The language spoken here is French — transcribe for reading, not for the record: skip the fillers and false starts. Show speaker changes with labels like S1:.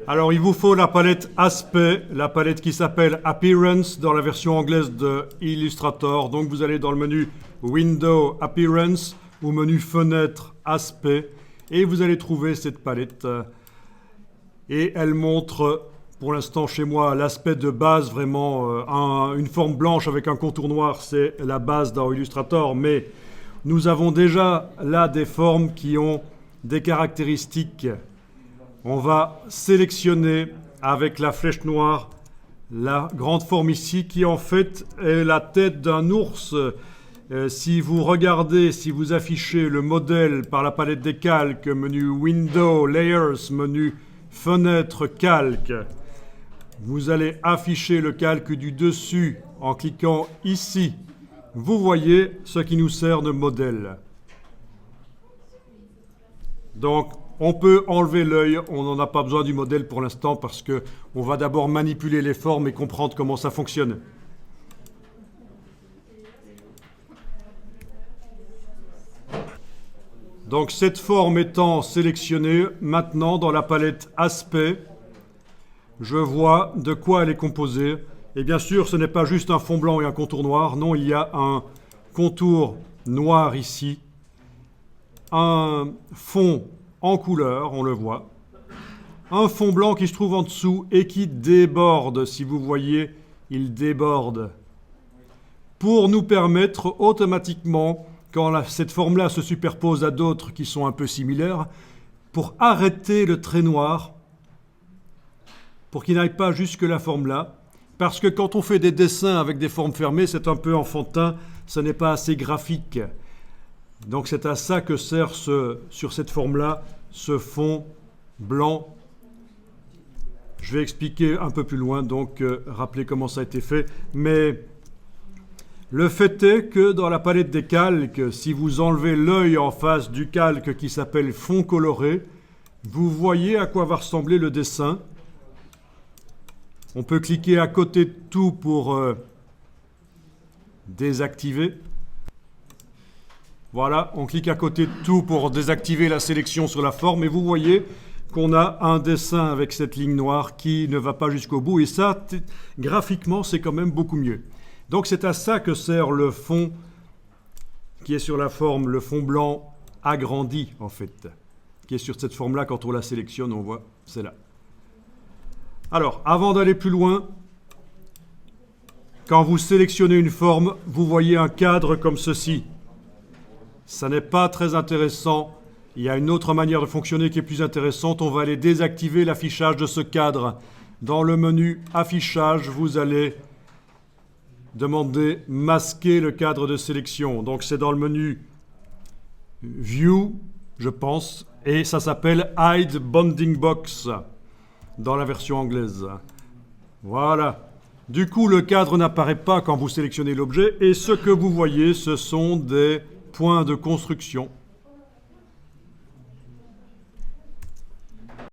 S1: Alors, il vous faut la palette Aspect, la palette qui s'appelle Appearance dans la version anglaise de Illustrator. Donc, vous allez dans le menu Window Appearance ou menu Fenêtre Aspect et vous allez trouver cette palette. Et elle montre, pour l'instant chez moi, l'aspect de base, vraiment une forme blanche avec un contour noir, c'est la base dans Illustrator. Mais nous avons déjà là des formes qui ont des caractéristiques. On va sélectionner avec la flèche noire la grande forme ici qui en fait est la tête d'un ours. Si vous regardez, si vous affichez le modèle par la palette des calques, menu Window, Layers, menu Fenêtre, Calque, vous allez afficher le calque du dessus en cliquant ici. Vous voyez ce qui nous sert de modèle. Donc, on peut enlever l'œil, on n'en a pas besoin du modèle pour l'instant parce qu'on va d'abord manipuler les formes et comprendre comment ça fonctionne. Donc cette forme étant sélectionnée, maintenant dans la palette Aspect, je vois de quoi elle est composée. Et bien sûr, ce n'est pas juste un fond blanc et un contour noir, non, il y a un contour noir ici, un fond en couleur, on le voit. Un fond blanc qui se trouve en dessous et qui déborde. Si vous voyez, il déborde. Pour nous permettre automatiquement, quand cette forme-là se superpose à d'autres qui sont un peu similaires, pour arrêter le trait noir, pour qu'il n'aille pas jusque la forme-là. Parce que quand on fait des dessins avec des formes fermées, c'est un peu enfantin, ce n'est pas assez graphique. Donc c'est à ça que sert sur cette forme-là, ce fond blanc. Je vais expliquer un peu plus loin, donc rappelez comment ça a été fait. Mais le fait est que dans la palette des calques, si vous enlevez l'œil en face du calque qui s'appelle fond coloré, vous voyez à quoi va ressembler le dessin. On peut cliquer à côté de tout pour désactiver. Voilà, on clique à côté de tout pour désactiver la sélection sur la forme et vous voyez qu'on a un dessin avec cette ligne noire qui ne va pas jusqu'au bout et ça, graphiquement, c'est quand même beaucoup mieux. Donc c'est à ça que sert le fond qui est sur la forme, le fond blanc agrandi en fait, qui est sur cette forme-là, quand on la sélectionne, on voit, c'est là. Alors, avant d'aller plus loin, quand vous sélectionnez une forme, vous voyez un cadre comme ceci. Ça n'est pas très intéressant. Il y a une autre manière de fonctionner qui est plus intéressante. On va aller désactiver l'affichage de ce cadre. Dans le menu Affichage, vous allez demander Masquer le cadre de sélection. Donc c'est dans le menu View, je pense, et ça s'appelle Hide Bounding Box dans la version anglaise. Voilà. Du coup, le cadre n'apparaît pas quand vous sélectionnez l'objet et ce que vous voyez, ce sont des points de construction